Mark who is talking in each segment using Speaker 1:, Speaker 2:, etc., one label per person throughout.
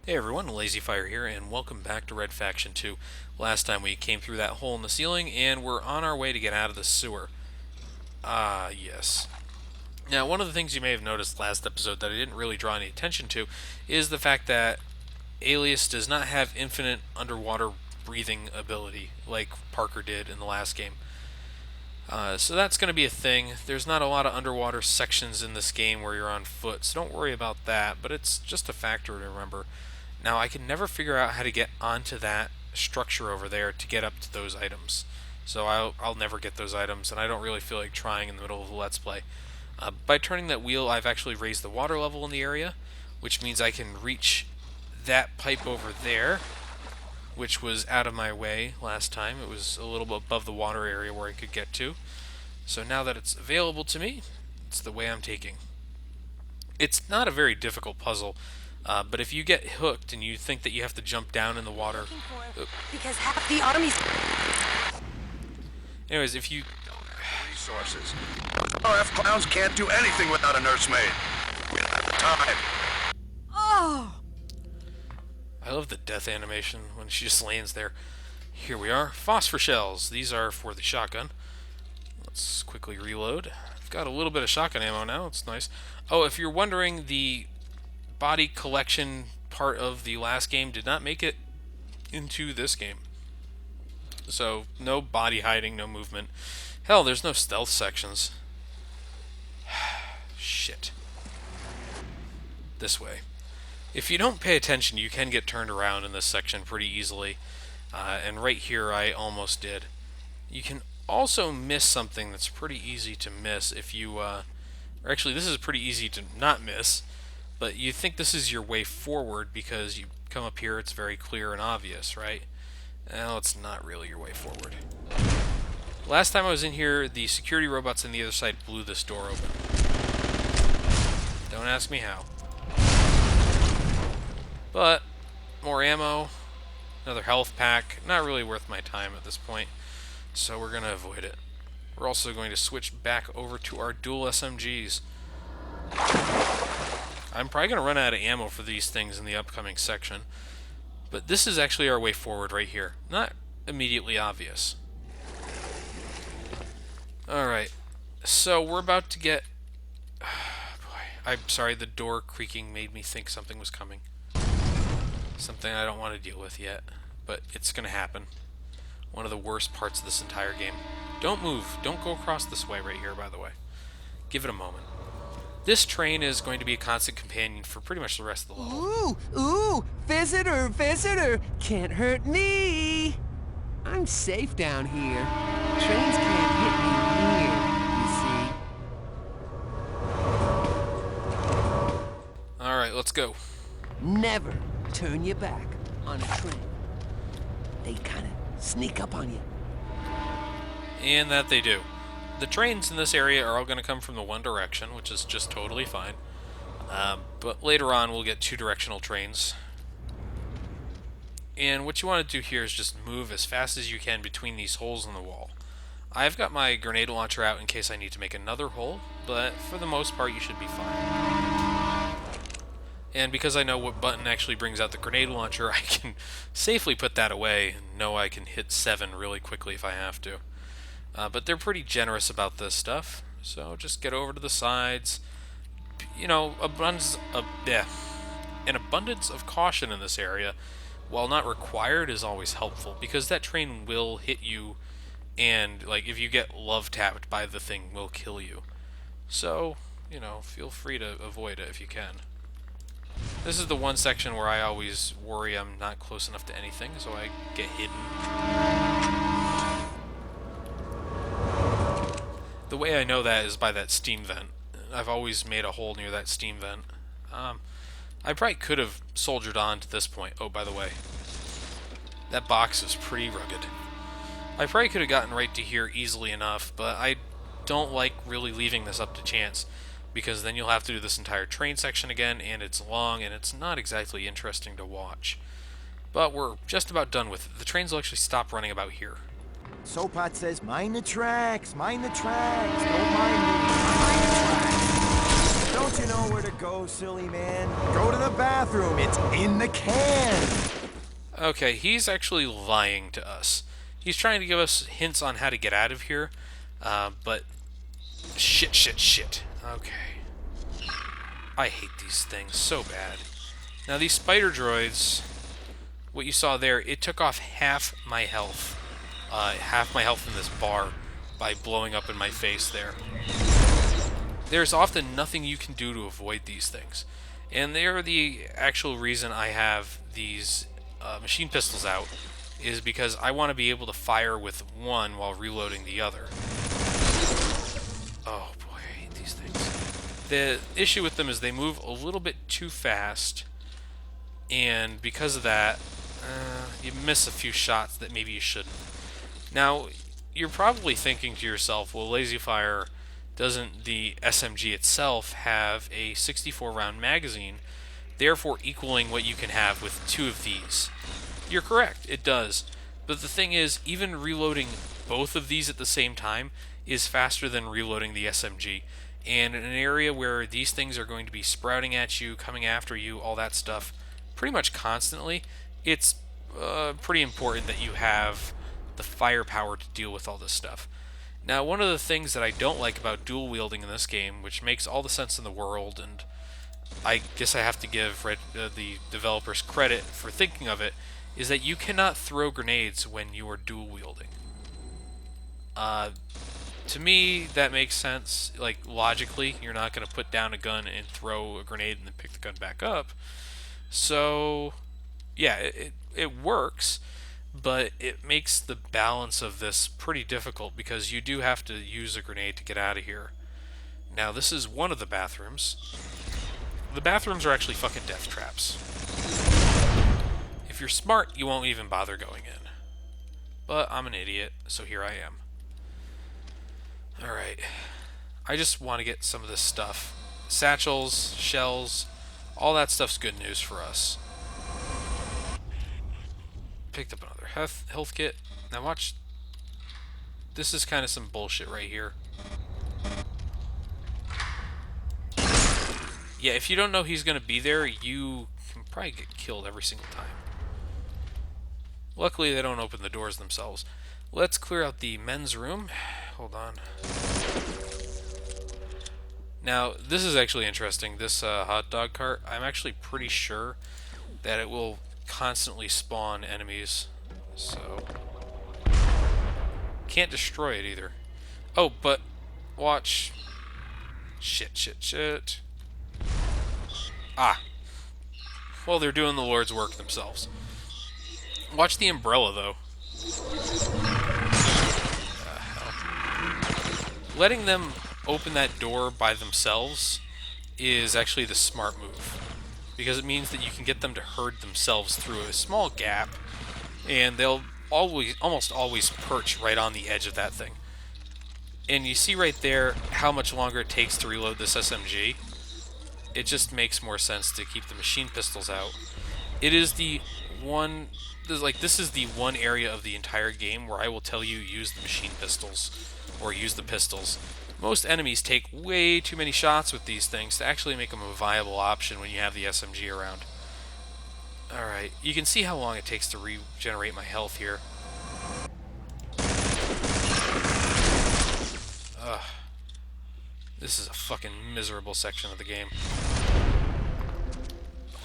Speaker 1: Hey everyone, LazyFire here, and welcome back to Red Faction 2. Last time we came through that hole in the ceiling, and we're on our way to get out of the sewer. Ah, yes. Now, one of the things you may have noticed last episode that I didn't really draw any attention to is the fact that Alias does not have infinite underwater breathing ability like Parker did in the last game. So that's going to be a thing. There's not a lot of underwater sections in this game where you're on foot, so don't worry about that, but it's just a factor to remember. Now, I can never figure out how to get onto that structure over there to get up to those items. So I'll never get those items, and I don't really feel like trying in the middle of the Let's Play. By turning that wheel, I've actually raised the water level in the area, which means I can reach that pipe over there, which was out of my way last time. It was a little bit above the water area where I could get to. So now that it's available to me, it's the way I'm taking. It's not a very difficult puzzle, but if you get hooked and you think that you have to jump down in the water...
Speaker 2: Because half the army's...
Speaker 1: Anyways, if you...
Speaker 3: Resources. RF clowns can't do anything without a nursemaid. We don't have the time.
Speaker 2: Oh!
Speaker 1: I love the death animation when she just lands there. Here we are. Phosphor shells. These are for the shotgun. Let's quickly reload. I've got a little bit of shotgun ammo now. It's nice. Oh, if you're wondering, the body collection part of the last game did not make it into this game. So, no body hiding, no movement. Hell, there's no stealth sections. Shit. This way. If you don't pay attention, you can get turned around in this section pretty easily. And right here, I almost did. You can also miss something that's pretty easy to miss if you... or actually, this is pretty easy to not miss. But you think this is your way forward because you come up here, it's very clear and obvious, right? Well, it's not really your way forward. Last time I was in here, the security robots on the other side blew this door open. Don't ask me how. But, more ammo, another health pack, not really worth my time at this point, so we're going to avoid it. We're also going to switch back over to our dual SMGs. I'm probably going to run out of ammo for these things in the upcoming section, but this is actually our way forward right here. Not immediately obvious. Alright, so we're about to get... boy, I'm sorry, the door creaking made me think something was coming. Something I don't want to deal with yet, but it's going to happen. One of the worst parts of this entire game. Don't move. Don't go across this way right here, by the way. Give it a moment. This train is going to be a constant companion for pretty much the rest of the level.
Speaker 4: Ooh, visitor, visitor, can't hurt me. I'm safe down here. Trains can't hit me here, you
Speaker 1: Alright, let's go.
Speaker 4: see. Never turn your back on a train. They kind of sneak up on you.
Speaker 1: And that they do. The trains in this area are all going to come from the one direction, which is just totally fine. But later on, we'll get two-directional trains. And what you want to do here is just move as fast as you can between these holes in the wall. I've got my grenade launcher out in case I need to make another hole, but for the most part, you should be fine. And because I know what button actually brings out the grenade launcher, I can safely put that away and know I can hit 7 really quickly if I have to. But they're pretty generous about this stuff, so just get over to the sides. You know, an abundance of caution in this area, while not required, is always helpful, because that train will hit you, and like if you get love tapped by the thing, will kill you. So, you know, feel free to avoid it if you can. This is the one section where I always worry I'm not close enough to anything, so I get hidden. The way I know that is by that steam vent. I've always made a hole near that steam vent. I probably could have soldiered on to this point. Oh, by the way, that box is pretty rugged. I probably could have gotten right to here easily enough, but I don't like really leaving this up to chance, because then you'll have to do this entire train section again, and it's long, and it's not exactly interesting to watch. But we're just about done with it. The trains will actually stop running about here.
Speaker 5: Sopot says, mind the tracks, mind the tracks. Don't mind me, mind the tracks. Don't Don't you know where to go, silly man? Go to the bathroom. It's in the can.
Speaker 1: Okay, he's actually lying to us. He's trying to give us hints on how to get out of here, but shit. Okay. I hate these things so bad. Now, these spider droids, what you saw there, it took off half my health. Half my health in this bar by blowing up in my face there. There's often nothing you can do to avoid these things. And they're the actual reason I have these machine pistols out, is because I want to be able to fire with one while reloading the other. Oh boy, I hate these things. The issue with them is they move a little bit too fast, and because of that, you miss a few shots that maybe you shouldn't. Now, you're probably thinking to yourself, well, Lazy Fire, doesn't the SMG itself have a 64 round magazine, therefore equaling what you can have with two of these? You're correct, it does. But the thing is, even reloading both of these at the same time is faster than reloading the SMG. And in an area where these things are going to be sprouting at you, coming after you, all that stuff, pretty much constantly, it's pretty important that you have the firepower to deal with all this stuff. Now, one of the things that I don't like about dual wielding in this game, which makes all the sense in the world, and I guess I have to give the developers credit for thinking of it, is that you cannot throw grenades when you are dual wielding. To me, that makes sense. Like, logically, you're not going to put down a gun and throw a grenade and then pick the gun back up. So, yeah, it works, but it makes the balance of this pretty difficult because you do have to use a grenade to get out of here. Now, this is one of the bathrooms. The bathrooms are actually fucking death traps. If you're smart, you won't even bother going in. But I'm an idiot, so here I am. Alright. I just want to get some of this stuff. Satchels, shells, all that stuff's good news for us. Picked up another health kit. Now watch. This is kind of some bullshit right here. Yeah, if you don't know he's going to be there, you can probably get killed every single time. Luckily, they don't open the doors themselves. Let's clear out the men's room. Hold on. Now, this is actually interesting. This hot dog cart, I'm actually pretty sure that it will constantly spawn enemies. So, can't destroy it either. Oh, but watch. Shit. Ah. Well, they're doing the Lord's work themselves. Watch the umbrella, though. Letting them open that door by themselves is actually the smart move, because it means that you can get them to herd themselves through a small gap, and they'll almost always perch right on the edge of that thing. And you see right there how much longer it takes to reload this SMG. It just makes more sense to keep the machine pistols out. It is the one... this is the one area of the entire game where I will tell you use the machine pistols, or use the pistols. Most enemies take way too many shots with these things to actually make them a viable option when you have the SMG around. Alright, you can see how long it takes to regenerate my health here. Ugh. This is a fucking miserable section of the game.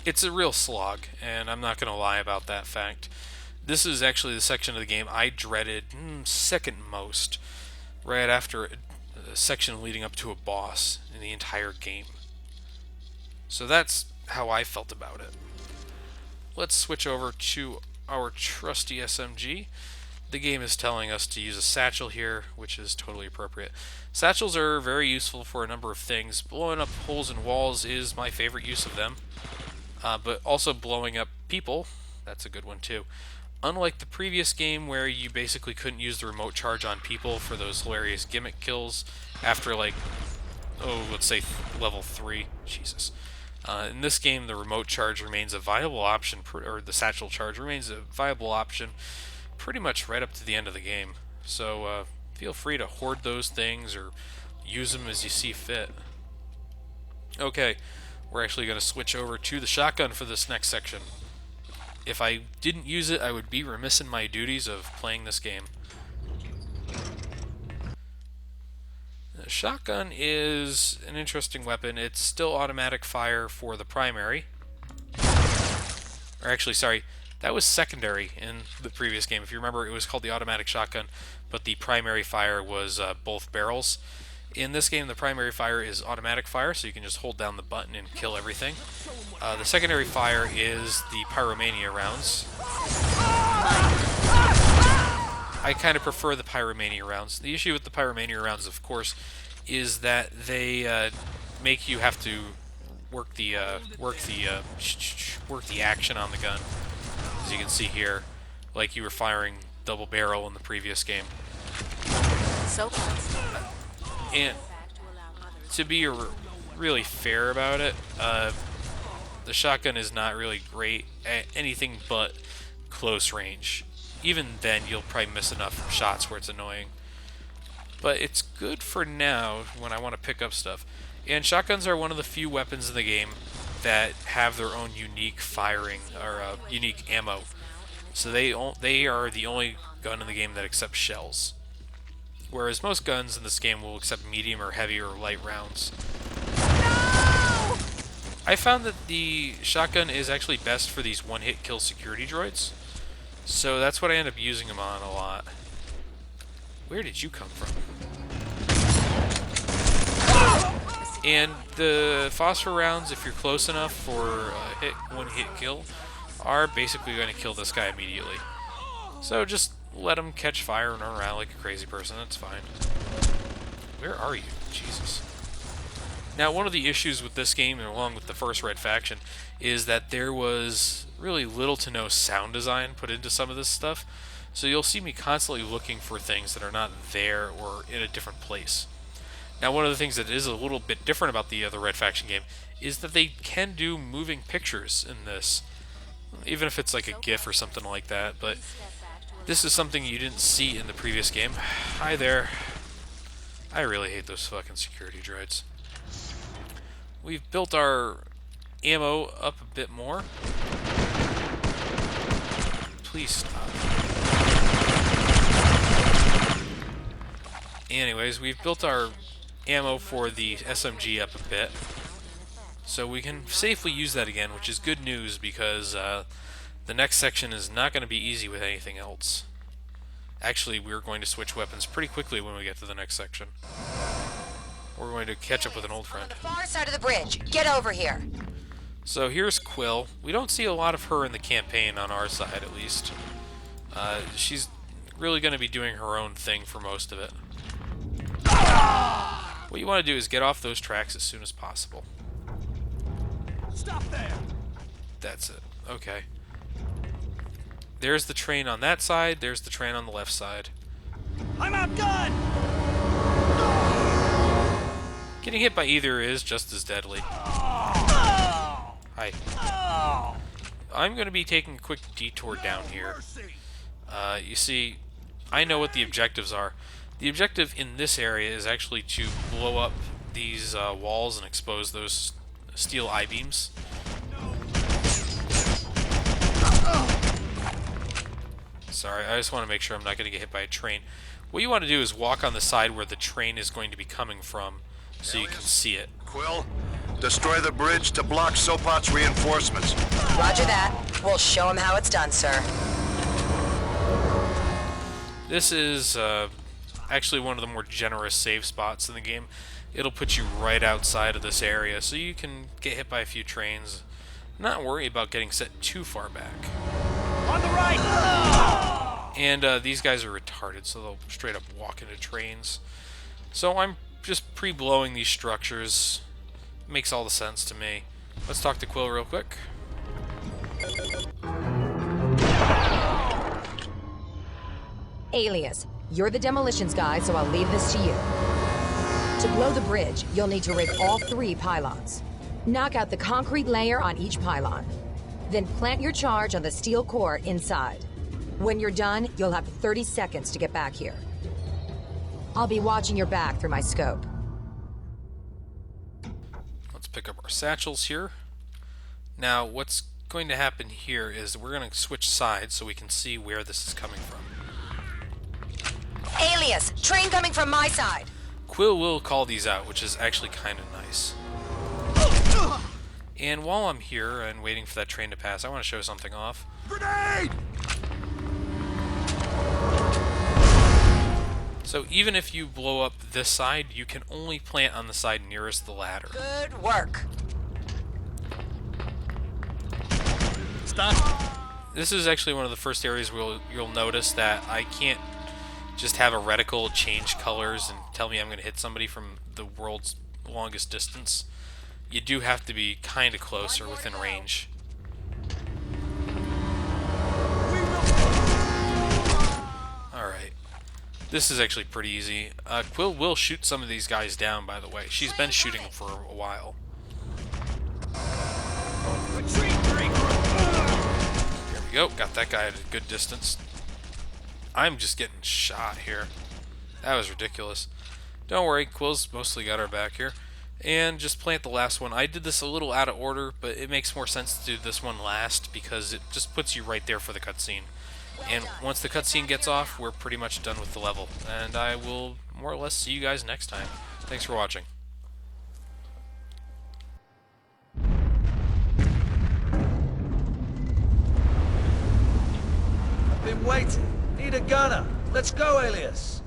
Speaker 1: It's a real slog, and I'm not going to lie about that fact. This is actually the section of the game I dreaded second most, right after a section leading up to a boss in the entire game. So that's how I felt about it. Let's switch over to our trusty SMG. The game is telling us to use a satchel here, which is totally appropriate. Satchels are very useful for a number of things. Blowing up holes in walls is my favorite use of them. But also blowing up people, that's a good one too. Unlike the previous game where you basically couldn't use the remote charge on people for those hilarious gimmick kills after let's say level 3. Jesus. In this game, the remote charge remains a viable option, or the satchel charge remains a viable option pretty much right up to the end of the game. So feel free to hoard those things or use them as you see fit. Okay, we're actually going to switch over to the shotgun for this next section. If I didn't use it, I would be remiss in my duties of playing this game. The shotgun is an interesting weapon. It's still automatic fire for the primary. Or actually, sorry, that was secondary in the previous game. If you remember, it was called the automatic shotgun, but the primary fire was both barrels. In this game, the primary fire is automatic fire, so you can just hold down the button and kill everything. The secondary fire is the pyromania rounds. I kind of prefer the pyromania rounds. The issue with the pyromania rounds, of course, is that they make you have to work the action on the gun, as you can see here, like you were firing double barrel in the previous game.
Speaker 2: So close.
Speaker 1: And to be really fair about it, the shotgun is not really great at anything but close range. Even then, you'll probably miss enough shots where it's annoying. But it's good for now when I want to pick up stuff. And shotguns are one of the few weapons in the game that have their own unique firing, or unique ammo. So they are the only gun in the game that accepts shells. Whereas most guns in this game will accept medium or heavy or light rounds.
Speaker 2: No!
Speaker 1: I found that the shotgun is actually best for these one-hit kill security droids. So that's what I end up using them on a lot. Where did you come from? And the phosphor rounds, if you're close enough for one-hit kill, are basically going to kill this guy immediately. So just let him catch fire and run around like a crazy person, that's fine. Where are you? Jesus. Now, one of the issues with this game, along with the first Red Faction, is that there was really little to no sound design put into some of this stuff. So you'll see me constantly looking for things that are not there or in a different place. Now, one of the things that is a little bit different about the other Red Faction game is that they can do moving pictures in this. Even if it's like a GIF or something like that, but this is something you didn't see in the previous game. Hi there. I really hate those fucking security droids. We've built our ammo up a bit more. Please stop. Anyways, we've built our ammo for the SMG up a bit, so we can safely use that again, which is good news because the next section is not going to be easy with anything else. Actually, we're going to switch weapons pretty quickly when we get to the next section. We're going to catch up with an old friend.
Speaker 2: On the far side of the bridge. Get over here.
Speaker 1: So here's Quill. We don't see a lot of her in the campaign on our side, at least. She's really going to be doing her own thing for most of it. What you want to do is get off those tracks as soon as possible.
Speaker 5: Stop there!
Speaker 1: That's it. Okay. There's the train on that side, there's the train on the left side.
Speaker 5: I'm outgunned!
Speaker 1: Getting hit by either is just as deadly. Hi. I'm going to be taking a quick detour down here. You see, I know what the objectives are. The objective in this area is actually to blow up these walls and expose those steel I-beams. Sorry, I just want to make sure I'm not going to get hit by a train. What you want to do is walk on the side where the train is going to be coming from, so you can see it.
Speaker 3: Quill, destroy the bridge to block Sopot's reinforcements.
Speaker 2: Roger that. We'll show him how it's done, sir.
Speaker 1: This is actually one of the more generous save spots in the game. It'll put you right outside of this area, so you can get hit by a few trains. Not worry about getting set too far back.
Speaker 5: On the right!
Speaker 1: And these guys are retarded, so they'll straight up walk into trains. So I'm just pre-blowing these structures. Makes all the sense to me. Let's talk to Quill real quick.
Speaker 6: Alias, you're the demolitions guy, so I'll leave this to you. To blow the bridge, you'll need to rig all 3 pylons. Knock out the concrete layer on each pylon. Then plant your charge on the steel core inside. When you're done, you'll have 30 seconds to get back here. I'll be watching your back through my scope.
Speaker 1: pick up our satchels here. Now, what's going to happen here is we're going to switch sides so we can see where this is coming from.
Speaker 2: Alias, train coming from my side.
Speaker 1: Quill will call these out, which is actually kind of nice. And while I'm here and waiting for that train to pass, I want to show something off.
Speaker 3: Grenade!
Speaker 1: So even if you blow up this side, you can only plant on the side nearest the ladder.
Speaker 2: Good work.
Speaker 5: Stop.
Speaker 1: This is actually one of the first areas where you'll notice that I can't just have a reticle change colors and tell me I'm going to hit somebody from the world's longest distance. You do have to be kind of close or within range. Alright. This is actually pretty easy. Quill will shoot some of these guys down, by the way. She's been shooting for a while. There we go. Got that guy at a good distance. I'm just getting shot here. That was ridiculous. Don't worry, Quill's mostly got our back here. And just plant the last one. I did this a little out of order, but it makes more sense to do this one last because it just puts you right there for the cutscene. And once the cutscene gets off, we're pretty much done with the level. And I will more or less see you guys next time. Thanks for watching.
Speaker 5: Been waiting. Need a gunner. Let's go, Alias.